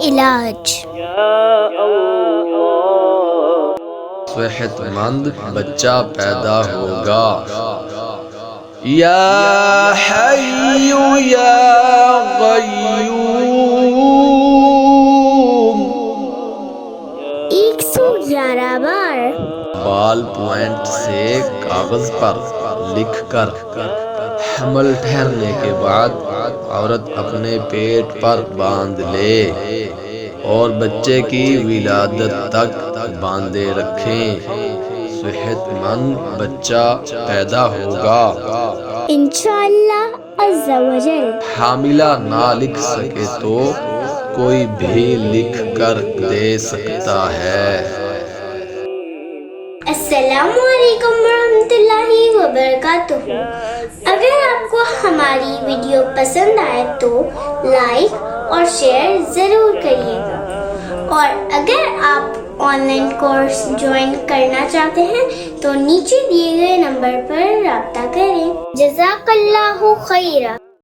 علاج۔ صحت مند بچہ پیدا ہوگا۔ یا حی یا قیوم 111 بار۔ بال پوائنٹ سے کاغذ پر لکھ کر حمل ٹھہرنے کے بعد عورت اپنے پیٹ پر باندھ لے اور بچے کی ولادت تک باندھے رکھیں، صحت مند بچہ پیدا ہوگا۔ انشاءاللہ عز و جل۔ حاملہ نہ لکھ سکے تو کوئی بھی لکھ کر دے سکتا ہے۔ السلام علیکم ورحمۃ اللہ وبرکاتہ۔ اگر آپ کو ہماری ویڈیو پسند آئے تو لائک اور شیئر ضرور کریے گا، اور اگر آپ آن لائن کورس جوائن کرنا چاہتے ہیں تو نیچے دیے گئے نمبر پر رابطہ کریں۔ جزاک اللہ خیرہ۔